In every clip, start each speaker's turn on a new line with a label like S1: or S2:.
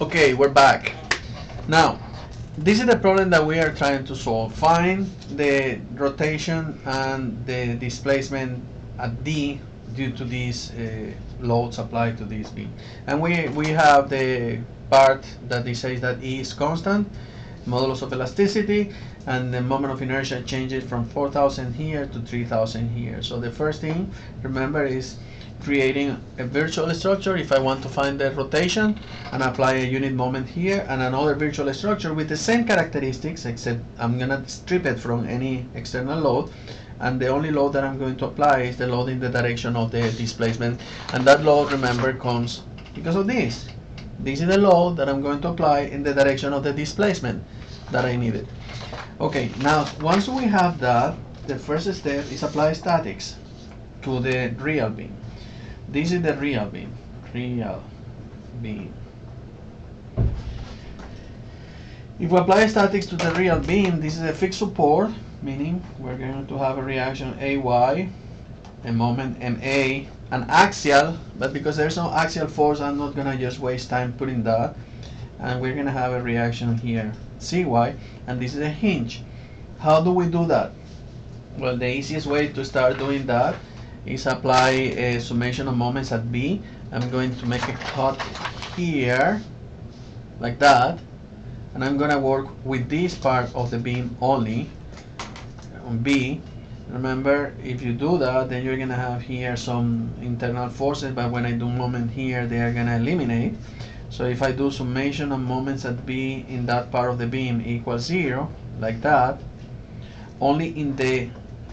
S1: Okay, we're back. Now, this is the problem that we are trying to solve. Find the rotation and the displacement at D due to these loads applied to this beam. And we have the part that it says that E is constant, modulus of elasticity, and the moment of inertia changes from 4,000 here to 3,000 here. So the first thing, remember, is creating a virtual structure if I want to find the rotation and apply a unit moment here, and another virtual structure with the same characteristics, except I'm gonna strip it from any external load, and the only load that I'm going to apply is the load in the direction of the displacement, and that load, remember, comes because of this. This is the load that I'm going to apply in the direction of the displacement that I needed. Okay, now once we have that, the first step is apply statics to the real beam. This is the real beam. Real beam. If we apply statics to the real beam, this is a fixed support, meaning we're going to have a reaction AY, a moment MA, an axial, but because there's no axial force, I'm not gonna just waste time putting that. And we're gonna have a reaction here, CY, and this is a hinge. How do we do that? Well, the easiest way to start doing that is apply a summation of moments at B. I'm going to make a cut here, like that, and I'm gonna work with this part of the beam only, on B. Remember, if you do that, then you're gonna have here some internal forces, but when I do moment here, they are gonna eliminate. So if I do summation of moments at B in that part of the beam equals 0, like that, only in the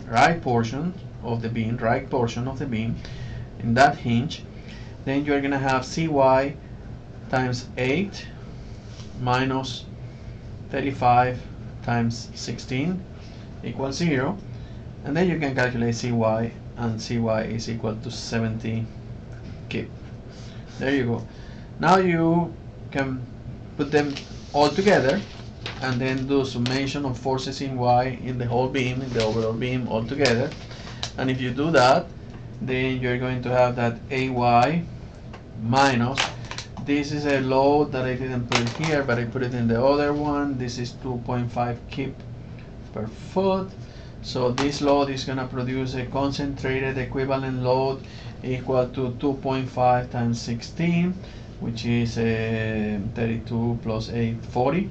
S1: right portion of the beam, in that hinge, then you're gonna have CY times 8 minus 35 times 16 equals 0, and then you can calculate CY, and CY is equal to 70 kip. There you go. Now you can put them all together and then do summation of forces in Y in the whole beam, in the overall beam all together. And if you do that, then you're going to have that AY minus, this is a load that I didn't put here, but I put it in the other one. This is 2.5 kip per foot. So this load is going to produce a concentrated equivalent load equal to 2.5 times 16, which is 32 plus 8, 40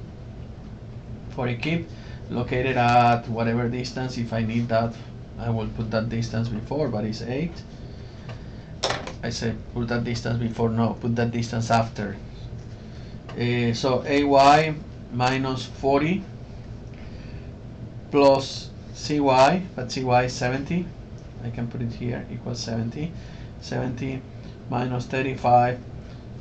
S1: kip, located at whatever distance. If I need that, I will put that distance before, but it's 8. I said put that distance before, no, put that distance after. So AY minus 40 plus CY, but CY is 70. I can put it here, equals 70. 70 minus 35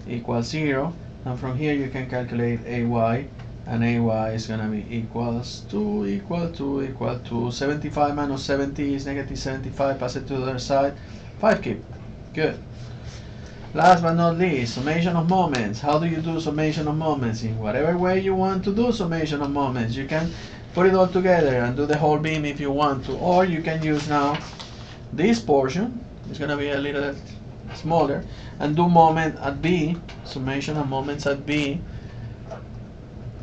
S1: equals 0. And from here you can calculate AY, and AY is going to be equal to 75 minus 70 is negative 75, pass it to the other side, 5 kip. Good. Last but not least, summation of moments. How do you do summation of moments? In whatever way you want to do summation of moments. You can put it all together and do the whole beam if you want to, or you can use now this portion, it's going to be a little smaller, and do moment at B, summation of moments at B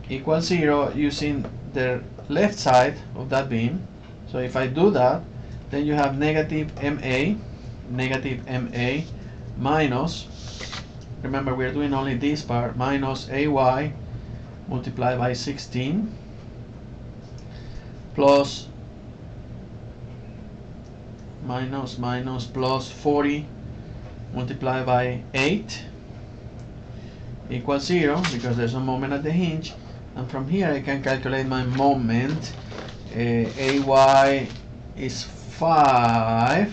S1: equals 0 using the left side of that beam. So if I do that, then you have negative MA minus, remember we're doing only this part, minus AY multiplied by 16 plus plus 40 multiplied by 8 equals 0, because there's a moment at the hinge. And from here I can calculate my moment. AY is 5,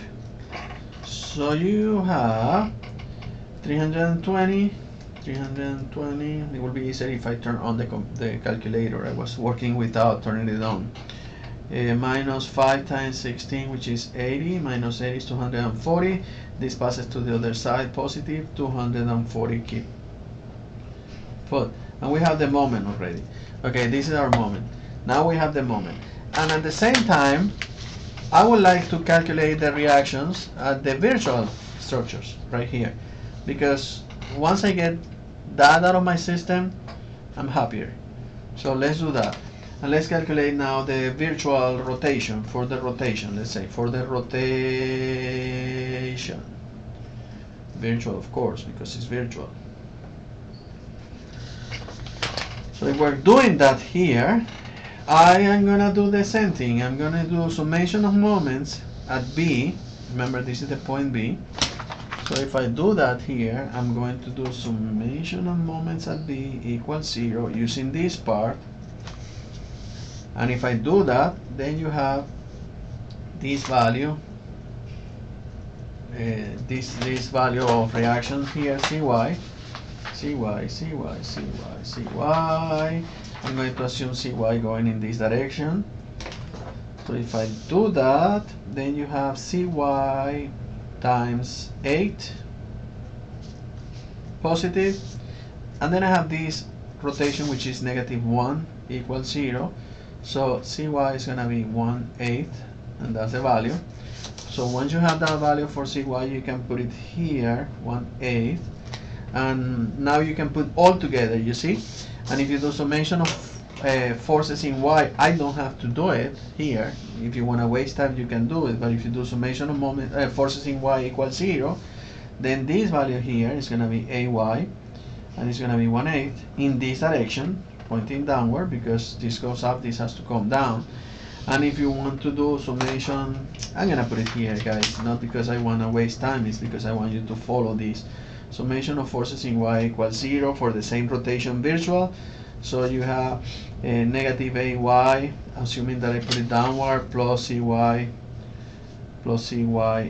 S1: so you have 320. It will be easier if I turn on the calculator. I was working without turning it on. Minus 5 times 16, which is 80, minus 80 is 240. This passes to the other side, positive 240 kip foot. And we have the moment already. Okay, this is our moment. Now we have the moment. And at the same time, I would like to calculate the reactions at the virtual structures right here. Because once I get that out of my system, I'm happier. So let's do that. And let's calculate now the virtual rotation, for the rotation, let's say, for the rotation. Virtual, of course, because it's virtual. So if we're doing that here, I am gonna do the same thing. I'm gonna do summation of moments at B. Remember, this is the point B. So if I do that here, I'm going to do summation of moments at B equals 0 using this part. And if I do that, then you have this value, this value of reaction here, Cy. I'm going to assume Cy going in this direction. So if I do that, then you have Cy times 8 positive, and then I have this rotation which is -1 equals 0. So Cy is going to be 1/8, and that's the value. So once you have that value for Cy, you can put it here, 1/8, and now you can put all together, you see. And if you do summation of forces in Y, I don't have to do it here. If you want to waste time, you can do it, but if you do summation of forces in Y equals 0, then this value here is going to be Ay, and it's going to be 1/8 in this direction, pointing downward, because this goes up, this has to come down. And if you want to do summation, I'm going to put it here, guys, not because I want to waste time, it's because I want you to follow this. Summation of forces in Y equals 0 for the same rotation virtual. So you have negative Ay, assuming that I put it downward, plus Cy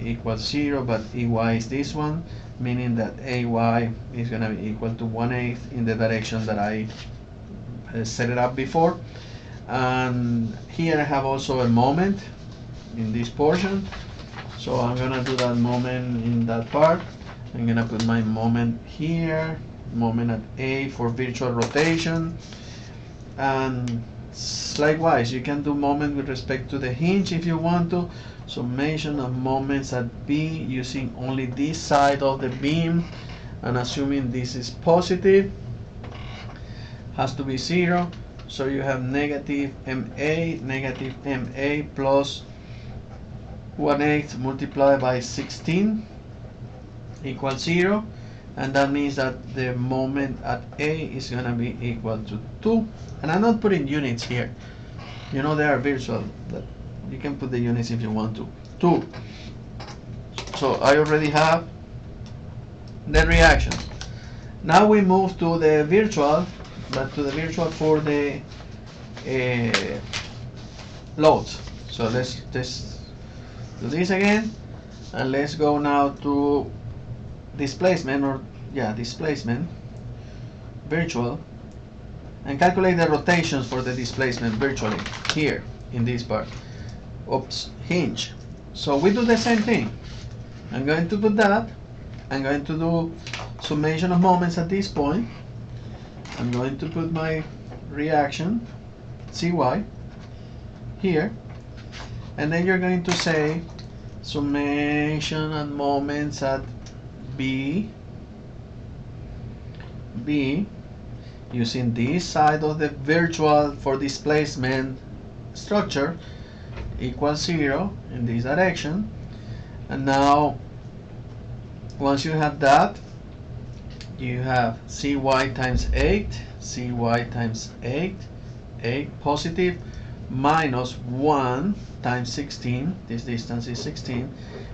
S1: equals 0, but Ay is this one, meaning that Ay is going to be equal to 1/8 in the direction that I set it up before. And here I have also a moment in this portion, so I'm going to do that moment in that part. I'm going to put my moment here, moment at A for virtual rotation. And likewise, you can do moment with respect to the hinge if you want to. Summation of moments at B using only this side of the beam, and assuming this is positive, has to be 0. So you have negative MA plus 1/8 multiplied by 16 equals 0, and that means that the moment at A is going to be equal to 2. And I'm not putting units here, you know, they are virtual, but you can put the units if you want to. 2. So I already have the reaction. Now we move to the virtual, but to the virtual for the loads. So let's do this again, and let's go now to displacement, displacement virtual, and calculate the rotations for the displacement virtually here in this part. Hinge. So we do the same thing. I'm going to put that. I'm going to do summation of moments at this point. I'm going to put my reaction Cy here, and then you're going to say summation of moments at B using this side of the virtual for displacement structure equals 0 in this direction. And now once you have that, you have Cy times 8, Cy times 8 positive, minus 1 times 16, this distance is 16,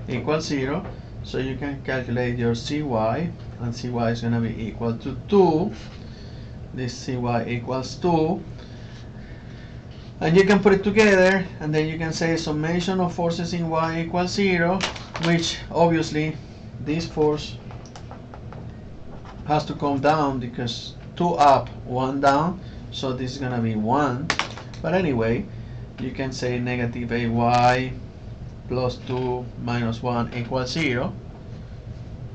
S1: equals 0. So you can calculate your Cy, and Cy is going to be equal to 2. This Cy equals 2. And you can put it together, and then you can say summation of forces in Y equals 0, which obviously this force has to come down because 2 up, 1 down, so this is going to be 1. But anyway, you can say negative Ay plus 2 minus 1 equals 0.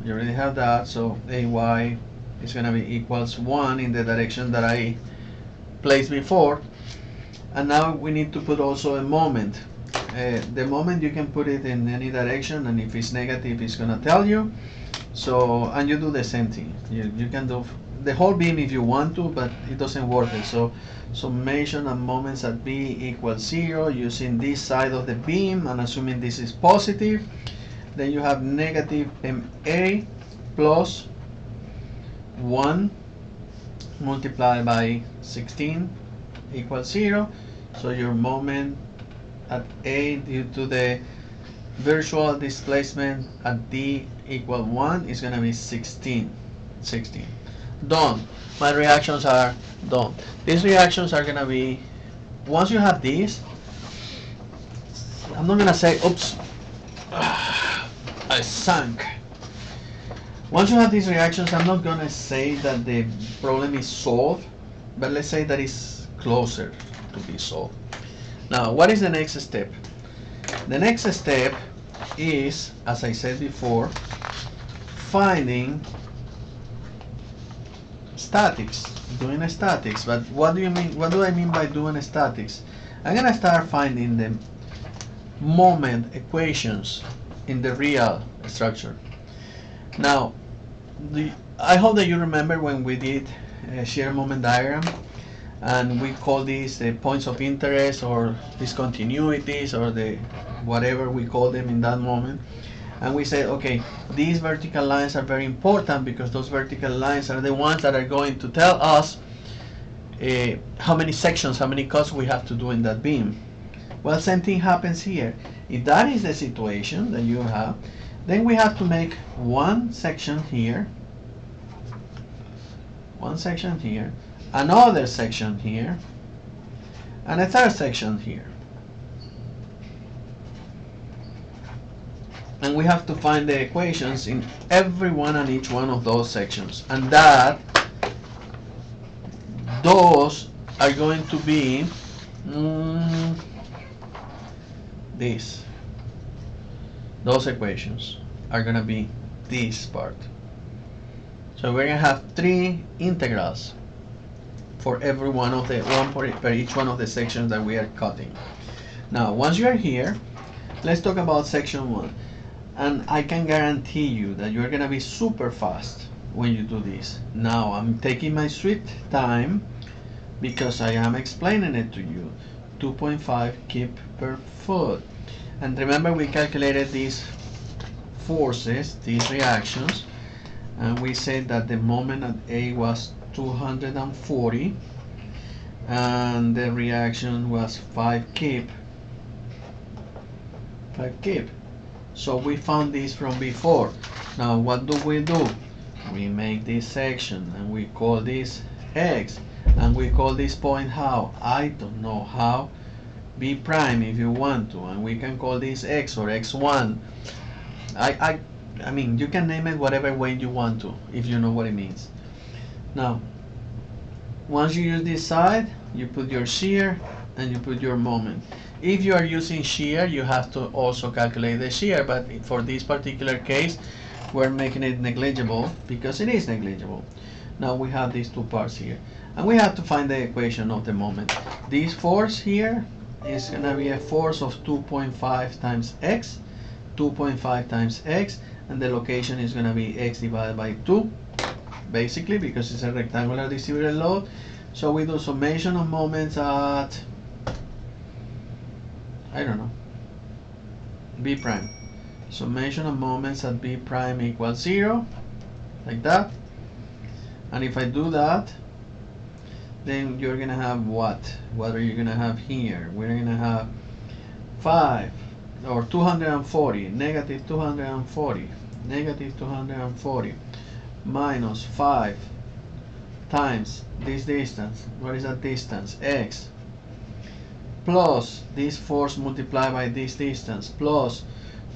S1: You already have that, so Ay is going to be equals 1 in the direction that I placed before. And now we need to put also a moment. The moment you can put it in any direction, and if it's negative, it's going to tell you. So, and you do the same thing. You can do the whole beam if you want to, but it doesn't work it. So summation of moments at B equals 0 using this side of the beam and assuming this is positive. Then you have negative MA plus 1 multiplied by 16 equals 0. So your moment at A due to the virtual displacement at D equal 1 is going to be 16. Done. My reactions are done. These reactions are going to be, once you have these, I'm not going to say, oops, I sank. Once you have these reactions, I'm not going to say that the problem is solved, but let's say that it's closer to be solved. Now, what is the next step? The next step is, as I said before, finding statics, doing statics. But what do you mean? What do I mean by doing statics? I'm gonna start finding the moment equations in the real structure. Now, I hope that you remember when we did a shear moment diagram, and we call these the points of interest or discontinuities or the whatever we call them in that moment. And we say, okay, these vertical lines are very important because those vertical lines are the ones that are going to tell us how many sections, how many cuts we have to do in that beam. Well, same thing happens here. If that is the situation that you have, then we have to make one section here, another section here, and a third section here. And we have to find the equations in every one and each one of those sections. And those are going to be those equations are going to be this part. So we're going to have 3 integrals for every one of per each one of the sections that we are cutting. Now, once you are here, let's talk about section 1. And I can guarantee you that you're going to be super fast when you do this. Now, I'm taking my sweet time because I am explaining it to you. 2.5 kip per foot. And remember, we calculated these forces, these reactions, and we said that the moment at A was 240 and the reaction was 5 kip. So we found this from before. Now what do? We make this section and we call this X, and we call this point how? I don't know how. B prime if you want to, and we can call this X or X1. I mean, you can name it whatever way you want to if you know what it means. Now, once you use this side, you put your shear and you put your moment. If you are using shear, you have to also calculate the shear, but for this particular case, we're making it negligible because it is negligible. Now we have these 2 parts here, and we have to find the equation of the moment. This force here is going to be a force of 2.5 times x, 2.5 times x, and the location is going to be x divided by 2, basically, because it's a rectangular distributed load. So we do summation of moments at, I don't know, B prime. Summation of moments at B prime equals 0, like that. And if I do that, then you're gonna have what? What are you gonna have here? We're gonna have 5 or 240, negative 240, negative 240 minus 5 times this distance. What is that distance? X, plus this force multiplied by this distance, plus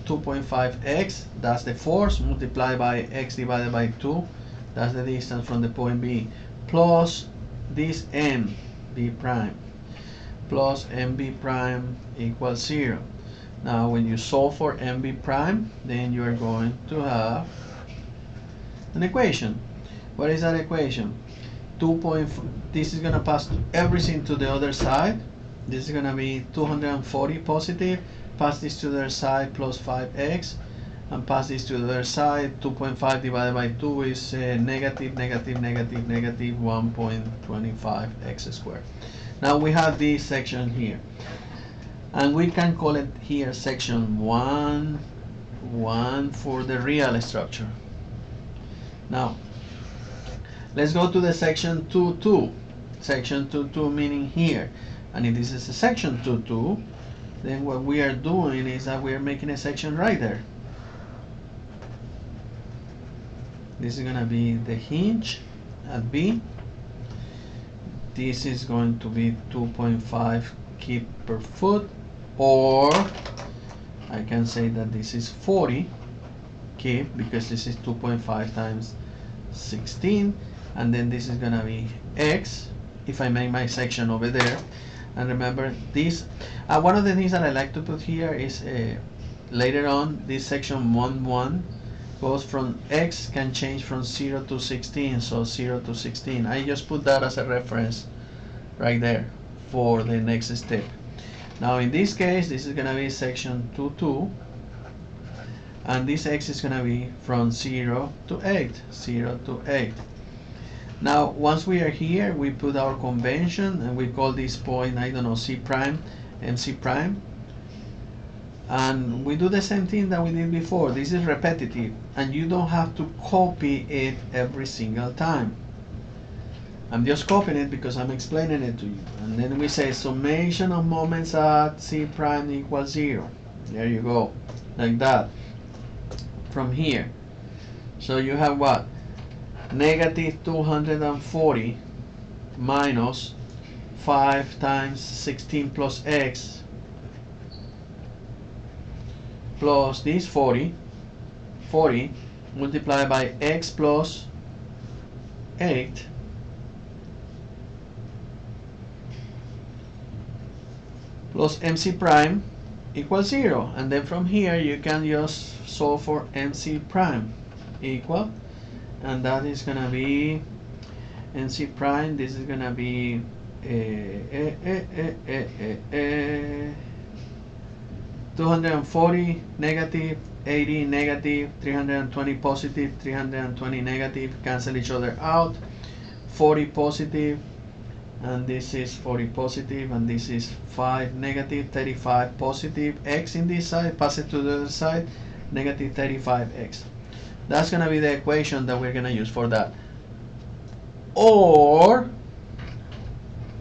S1: 2.5x, that's the force, multiplied by x divided by 2, that's the distance from the point B, plus this m, B prime, plus mb prime equals 0. Now when you solve for mb prime, then you are going to have an equation. What is that equation? This is going to pass everything to the other side. This is going to be 240 positive, pass this to the other side, plus 5x, and pass this to the other side. 2.5 divided by 2 is negative 1.25 x squared. Now we have this section here, and we can call it here section 1 for the real structure. Now let's go to the section 2 section 2 meaning here, and if this is a section 2 then what we are doing is that we are making a section right there. This is going to be the hinge at B. This is going to be 2.5 kip per foot, or I can say that this is 40 kip because this is 2.5 times 16, and then this is going to be X if I make my section over there. And remember this, one of the things that I like to put here is later on this section 1 goes from X can change from 0 to 16, so 0 to 16. I just put that as a reference right there for the next step. Now in this case, this is going to be section 2, and this X is going to be from 0 to 8, 0 to 8. Now once we are here, we put our convention and we call this point, I don't know, C prime, MC prime. And we do the same thing that we did before. This is repetitive, and you don't have to copy it every single time. I'm just copying it because I'm explaining it to you. And then we say summation of moments at C prime equals 0. There you go, like that. From here. So you have what? Negative 240 minus 5 times 16 plus X plus this 40 multiplied by X plus 8 plus MC prime equals 0. And then from here you can just solve for MC prime equal, and that is going to be MC prime, this is going to be 240 negative, 80 negative, 320 positive, 320 negative, cancel each other out, 40 positive, and this is 40 positive, and this is 5 negative, 35 positive, X in this side, pass it to the other side, negative 35X. That's going to be the equation that we're going to use for that. Or,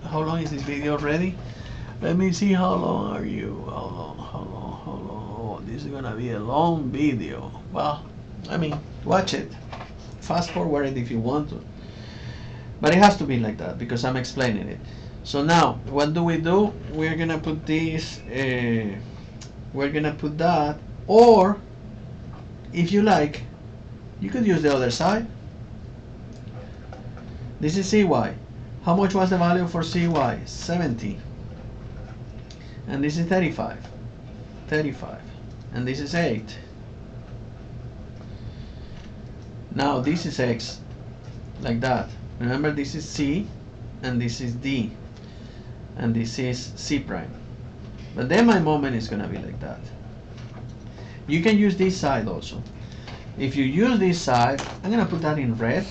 S1: how long is this video already? Let me see, how long are you? How long? Oh, this is gonna be a long video. Well, I mean, watch it. Fast forward it if you want to. But it has to be like that because I'm explaining it. So now, what do? We're gonna put this, we're gonna put that, or if you like, you could use the other side. This is CY. How much was the value for CY? 70. And this is 35. And this is 8. Now this is X, like that. Remember, this is C, and this is D, and this is C prime. But then my moment is going to be like that. You can use this side also. If you use this side, I'm going to put that in red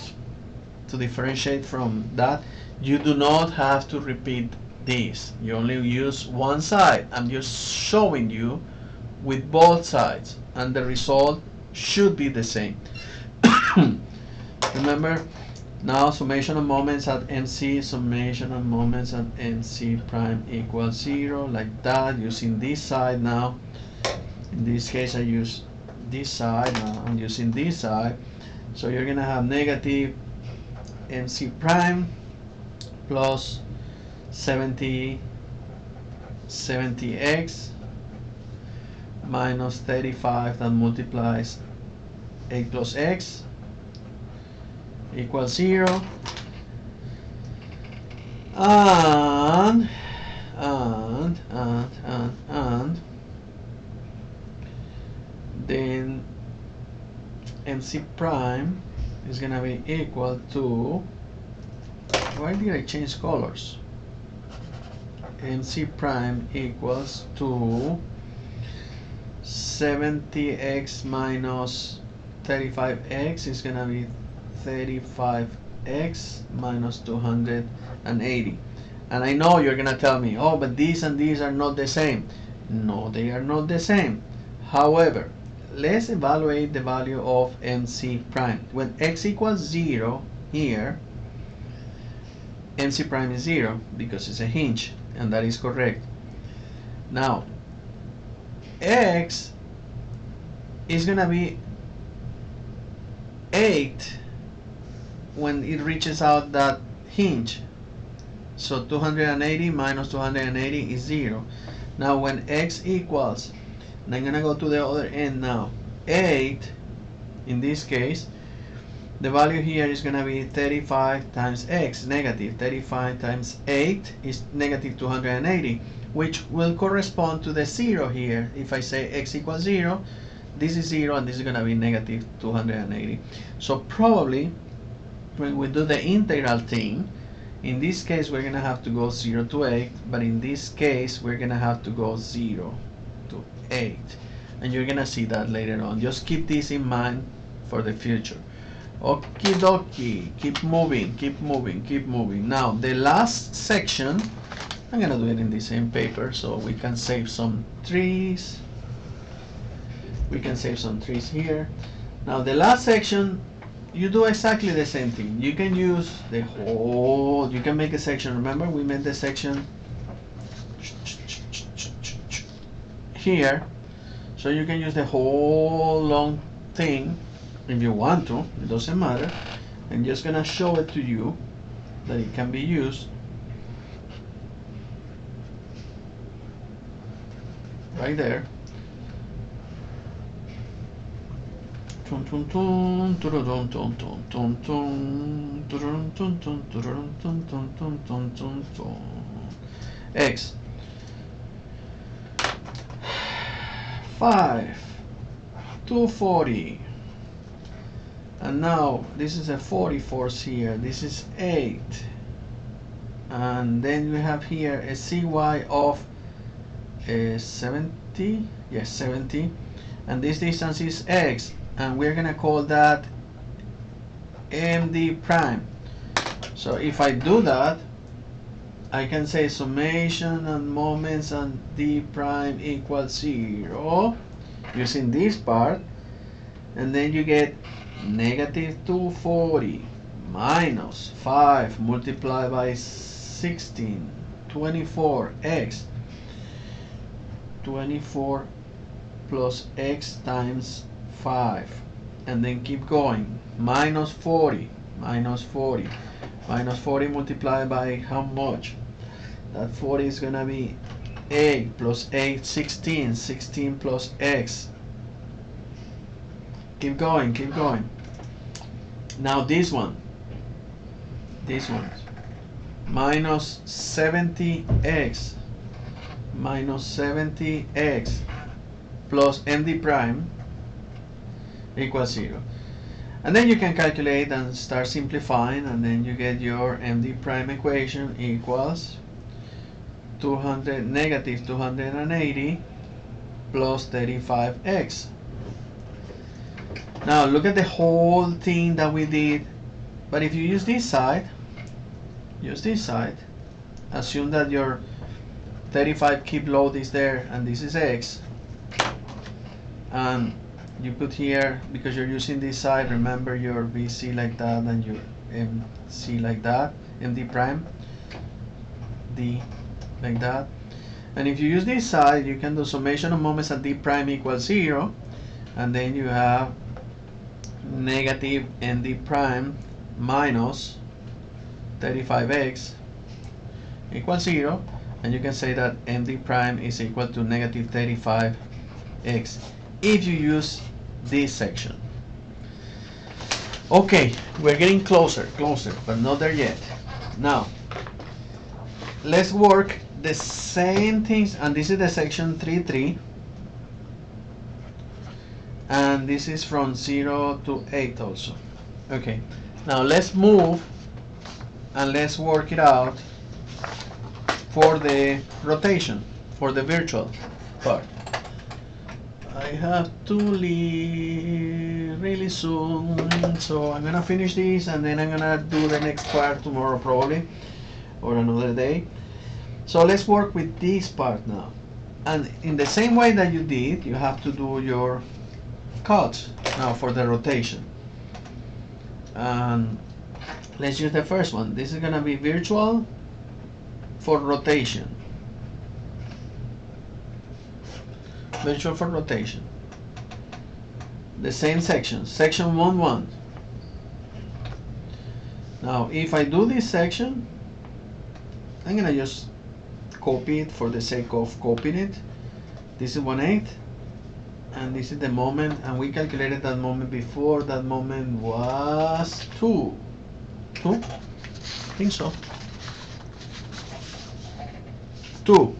S1: to differentiate from that. You do not have to repeat this. You only use one side. I'm just showing you with both sides, and the result should be the same. Remember, now summation of moments at MC, summation of moments at MC prime equals 0, like that, using this side now. In this case I use this side, now I'm using this side. So you're gonna have negative MC prime plus 70x minus 35 that multiplies 8 plus x equals 0, and then MC prime is gonna be equal to, why did I change colors? MC prime equals to 70x minus 35x is gonna be 35x minus 280. And I know you're gonna tell me, oh, but these and these are not the same. No, they are not the same. However, let's evaluate the value of MC prime. When x equals 0 here, MC prime is 0 because it's a hinge, and that is correct. Now, x is gonna be 8 when it reaches out that hinge. So 280 minus 280 is 0. Now when x equals, and I'm gonna go to the other end now, 8, in this case, the value here is gonna be 35 times x, negative. 35 times 8 is negative 280, which will correspond to the 0 here. If I say x equals 0, this is 0, and this is gonna be negative 280. So probably, when we do the integral thing, in this case we're gonna have to go 0 to 8, but in this case we're gonna have to go 0 to 8, and you're gonna see that later on. Just keep this in mind for the future. Okie dokie, keep moving, keep moving, keep moving. Now the last section, I'm gonna do it in the same paper so we can save some trees. We can save some trees here. Now the last section, you do exactly the same thing. You can use the whole, you can make a section. Remember we made the section here, so you can use the whole long thing if you want to, it doesn't matter. I'm just gonna show it to you that it can be used right there. X 5 240, and now this is a 40 force here, this is 8, and then we have here a CY of 70, yes 70, and this distance is X, and we're gonna call that MD prime. So if I do that, I can say summation and moments and D prime equals 0 using this part, and then you get negative 240 minus 5 multiplied by 16, 24x, 24 plus x times 5, and then keep going, minus 40, minus 40, minus 40 multiplied by how much? That 40 is gonna be 8 plus 8, 16, 16 plus x. Keep going, keep going. Now this one, minus 70x, minus 70x plus MD prime equals 0. And then you can calculate and start simplifying, and then you get your MD prime equation equals negative 280 plus 35x. Now look at the whole thing that we did, but if you use this side, assume that your 35 keep load is there, and this is x, and you put here, because you're using this side, remember your VC like that and your MC like that, MD prime, D like that. And if you use this side, you can do summation of moments at D prime equals 0, and then you have negative MD prime minus 35x equals 0, and you can say that MD prime is equal to negative 35x if you use this section. Okay, we're getting closer, but not there yet. Now, let's work the same things, and this is the section 3.3, and this is from 0 to 8 also. Okay, now let's move and let's work it out for the rotation, for the virtual part. I have to leave really soon, so I'm gonna finish this and then I'm gonna do the next part tomorrow probably, or another day. So let's work with this part now. And in the same way that you did, you have to do your cuts now for the rotation. And let's use the first one. This is gonna be virtual for rotation. Virtual for rotation. The same section, section 1, 1. Now, if I do this section, I'm gonna just copy it for the sake of copying it. This is 1/8, and this is the moment, and we calculated that moment before. That moment was 2. 2? I think so. 2.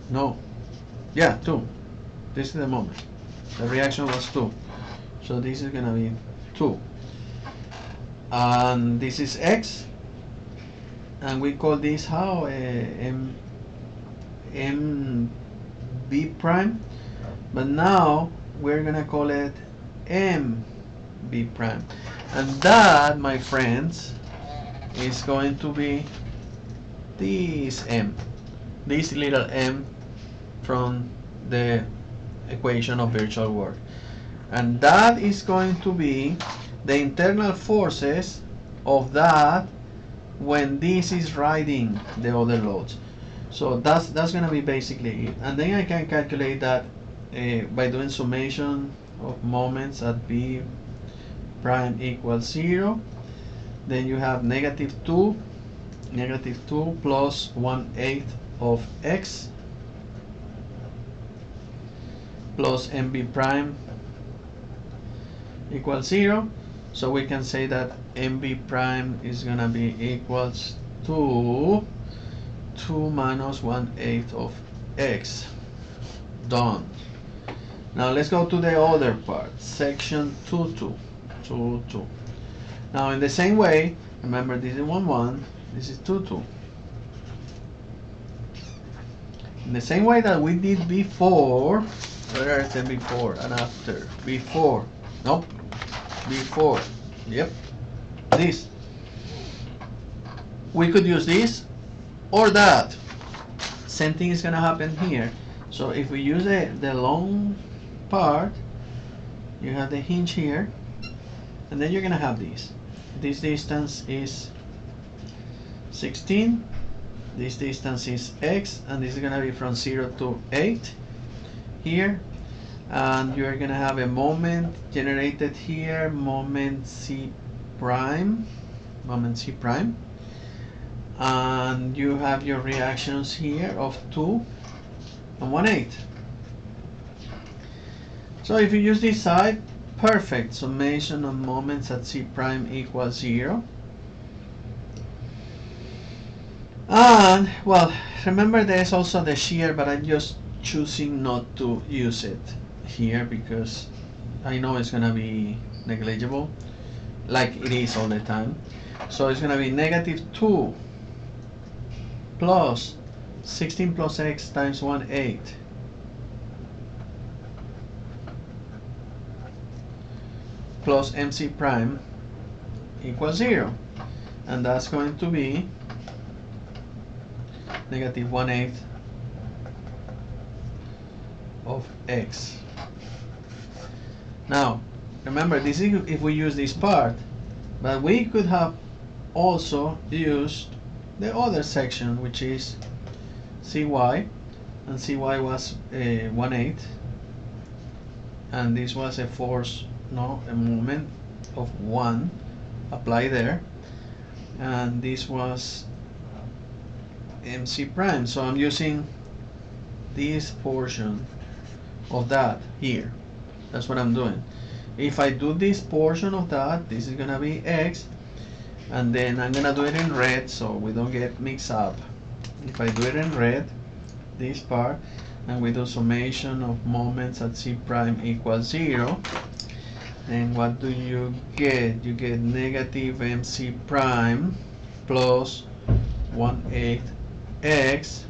S1: No. Yeah, 2. This is the moment. The reaction was 2. So this is gonna be 2. And this is x. And we call this how? MB prime. But now we're gonna call it MB prime. And that, my friends, is going to be this M. This little m from the equation of virtual work. And that is going to be the internal forces of that when this is riding the other loads. So that's going to be basically it. And then I can calculate that by doing summation of moments at B prime equals 0. Then you have negative 2 plus 1/8 of x plus MB prime equals 0. So we can say that MB prime is gonna be equals to 2 minus 1/8 of x. Done. Now let's go to the other part, section 2, 2. Now in the same way, remember this is 1, 1, this is 2, 2. In the same way that we did before, where is the before and after? Before, nope, before, yep, this. We could use this or that. Same thing is gonna happen here. So if we use the long part, you have the hinge here, and then you're gonna have this. This distance is 16. This distance is x, and this is gonna be from 0 to 8 here, and you're gonna have a moment generated here, moment C prime, and you have your reactions here of 2 and 1/8. So if you use this side, perfect. Summation of moments at C prime equals 0. And well, remember there's also the shear, but I'm just choosing not to use it here because I know it's gonna be negligible like it is all the time. So it's gonna be negative 2 plus 16 plus x times 1/8 plus MC prime equals 0, and that's going to be negative 1/8 of x. Now remember, this is if we use this part, but we could have also used the other section, which is cy, and cy was 1/8, and this was a force, no, a moment of 1 applied there, and this was MC prime. So I'm using this portion of that here. That's what I'm doing. If I do this portion of that, this is gonna be x, and then I'm gonna do it in red so we don't get mixed up. If I do it in red, this part, and we do summation of moments at C prime equals 0, and what do you get? You get negative MC prime plus 1/8 x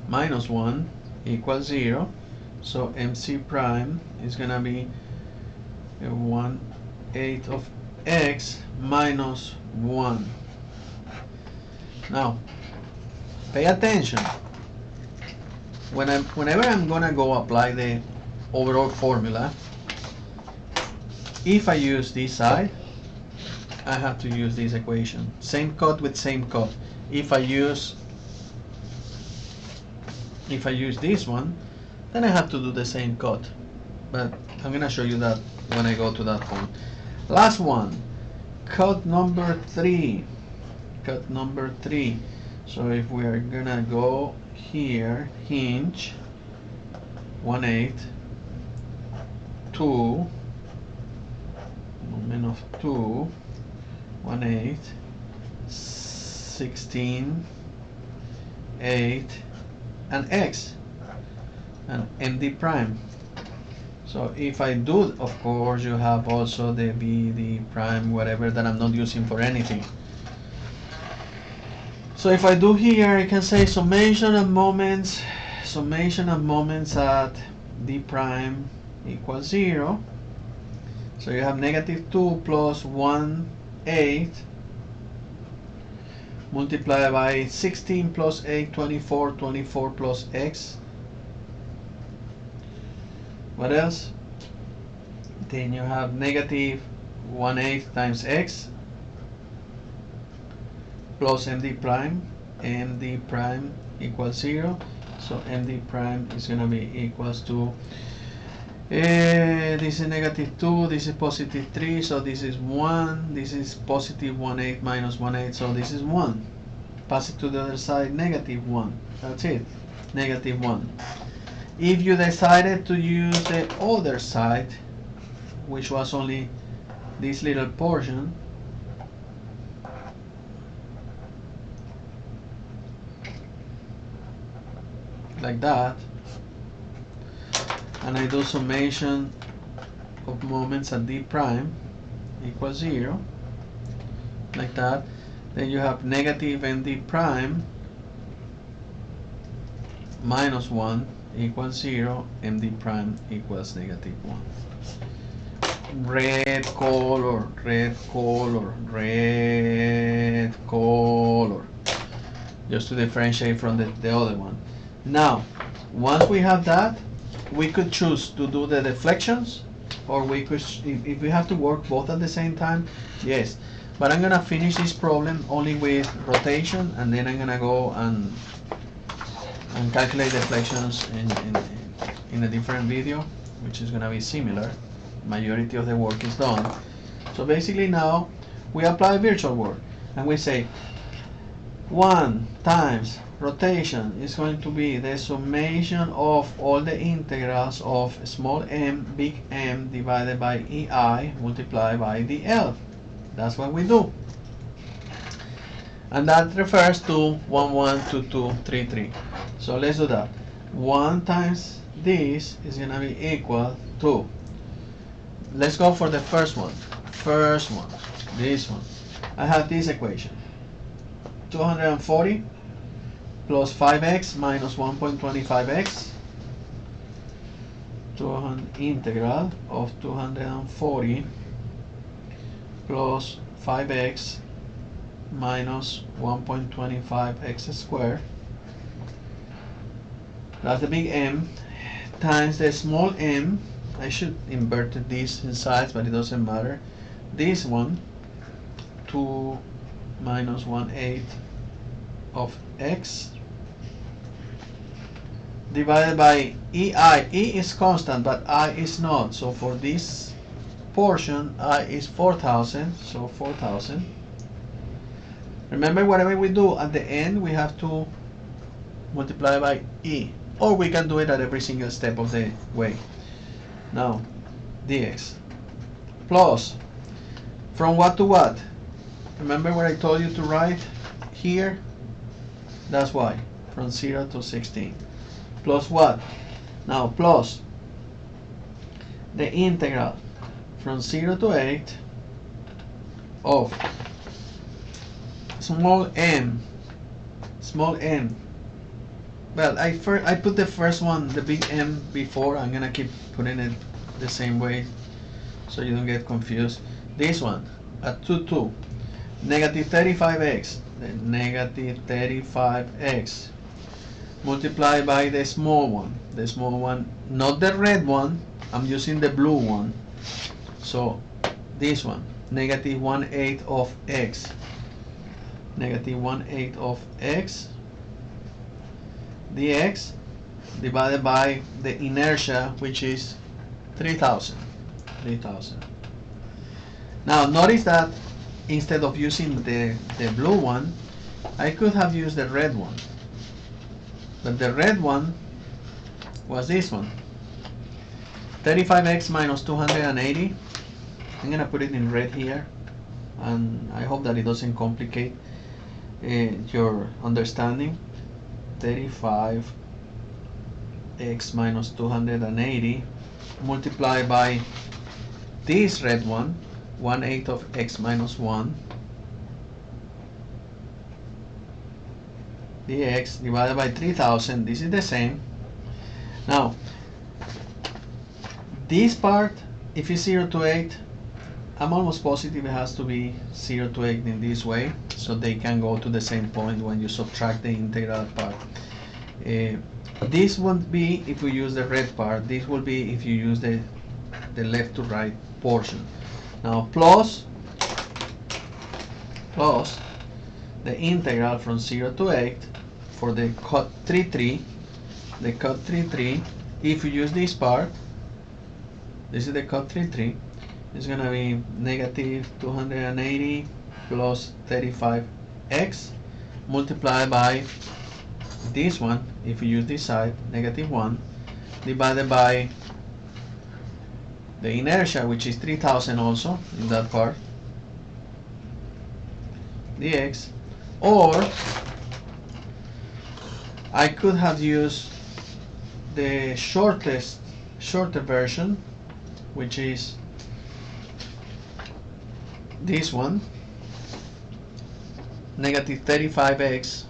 S1: minus 1 equals 0. So MC prime is going to be 1/8 of x minus 1. Now, pay attention. Whenever I'm going to go apply the overall formula, if I use this side, I have to use this equation. Same cut with same cut. If I use this one, then I have to do the same cut. But I'm going to show you that when I go to that point. Last one, cut number 3. Cut number 3. So if we are going to go here, hinge, 1/8, 2, moment of 2, 1/8, 16, 8, and x, and MD prime. So if I do, of course, you have also the BD prime, whatever, that I'm not using for anything. So if I do here, I can say summation of moments at D prime equals 0. So you have -2 plus 1/8 multiplied by 16 plus 8, 24, 24 plus x. What else? Then you have -1/8 times x plus MD prime. MD prime equals 0. So MD prime is going to be equals to this is -2, this is +3, so this is 1, this is +1/8 minus 1/8, so this is 1. Pass it to the other side, -1. That's it, -1. If you decided to use the other side, which was only this little portion, like that, and I do summation of moments at D prime equals 0, like that, then you have negative MD prime minus 1 equals 0, MD prime equals -1. Red color, red color, red color, just to differentiate from the other one. Now, once we have that, we could choose to do the deflections, or we could, if we have to work both at the same time, yes. But I'm gonna finish this problem only with rotation, and then I'm gonna go and calculate deflections in a different video, which is gonna be similar. Majority of the work is done. So basically now we apply virtual work, and we say 1 times rotation is going to be the summation of all the integrals of small m, big M divided by EI multiplied by DL. That's what we do. And that refers to 1, 1, 2, 2, 3, 3. So let's do that. 1 times this is going to be equal to, let's go for the first one. First one, this one. I have this equation. 240 plus 5x minus 1.25x, integral of 240 plus 5x minus 1.25x squared, that's the big M, times the small m. I should invert this in sides, but it doesn't matter. This one, 2 minus 1/8 of x divided by EI. E is constant, but I is not. So for this portion, I is 4,000. So 4,000. Remember, whatever we do at the end, we have to multiply by E. Or we can do it at every single step of the way. Now, dx plus, from what to what? Remember what I told you to write here? That's why, from 0 to 16. Plus what? Now, plus the integral from 0 to 8 of small m well, I put the first one, the big M before. I'm gonna keep putting it the same way so you don't get confused. This one at 2, 2, negative 35x, the negative 35x multiplied by the small one, not the red one. I'm using the blue one. So this one, negative 1/8 of x, negative 1/8 of x dx divided by the inertia, which is 3000. Now notice that instead of using the blue one, I could have used the red one, but the red one was this one, 35x minus 280. I'm gonna put it in red here, and I hope that it doesn't complicate your understanding. 35x minus 280 multiplied by this red one, 1/8 of x minus 1 dx divided by 3000. This is the same. Now this part, if it's 0 to 8, I'm almost positive it has to be 0 to 8 in this way, so they can go to the same point when you subtract the integral part. This won't be if we use the red part. This will be if you use the left to right portion. Now plus the integral from 0 to 8 for the cut 3, if you use this part, this is the cut 3, it's gonna be negative 280 plus 35x multiplied by this one, if you use this side, negative 1, divided by the inertia, which is 3000 also in that part, dx. Or I could have used the shorter version, which is this one, negative 35x,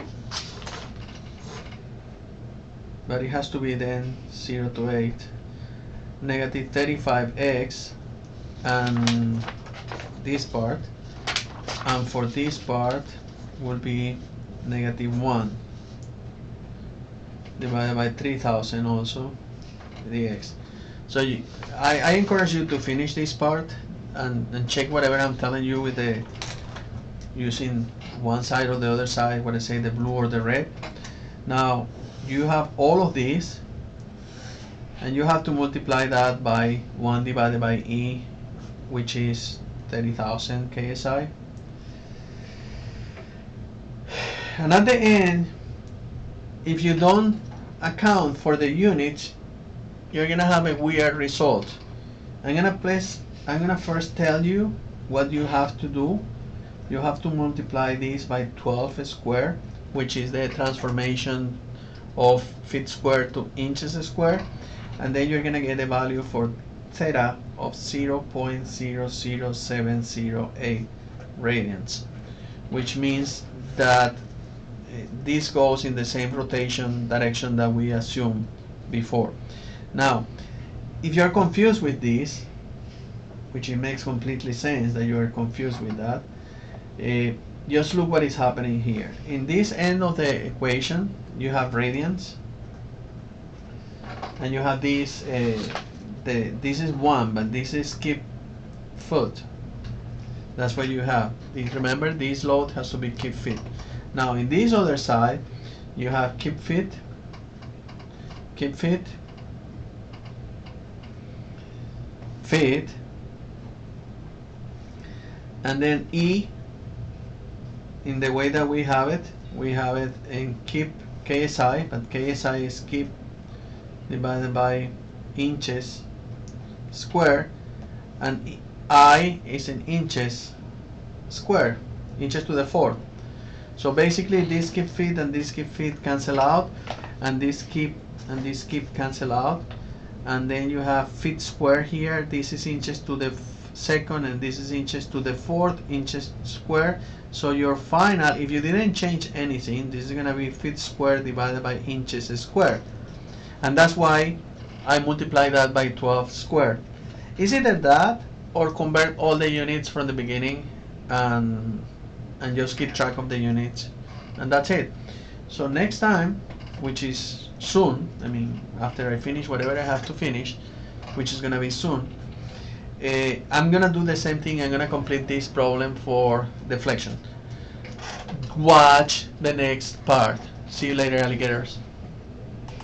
S1: but it has to be then 0 to 8, negative 35x, and this part, and for this part will be negative 1 divided by 3000 also dx. So I encourage you to finish this part and check whatever I'm telling you with the using one side or the other side, what I say, the blue or the red. Now you have all of these, and you have to multiply that by 1 divided by E, which is 30,000 KSI. And at the end, if you don't account for the units, you're gonna have a weird result. I'm gonna first tell you what you have to do. You have to multiply this by 12 squared, which is the transformation of feet squared to inches squared, and then you're gonna get a value for theta of 0.00708 radians, which means that this goes in the same rotation direction that we assumed before. Now, if you're confused with this, which it makes completely sense that you are confused with that, just look what is happening here. In this end of the equation, you have radians, and you have this. This is 1, but this is keep foot. That's what you have. Remember, this load has to be keep feet. Now, in this other side, you have keep feet, and then E, in the way that we have it in keep KSI, but KSI is keep divided by inches square, and I is in inches square, inches to the fourth. So basically this keep feet and this keep feet cancel out, and this keep and this keep cancel out, and then you have feet square here. This is inches to the second, and this is inches to the fourth inches square. So your final, if you didn't change anything, this is gonna be feet squared divided by inches squared, and that's why I multiply that by 12 squared. Is it at that, or convert all the units from the beginning and just keep track of the units, and that's it. So next time, which is soon, I mean after I finish whatever I have to finish, which is gonna be soon, I'm gonna do the same thing. I'm gonna complete this problem for deflection. Watch the next part. See you later, alligators.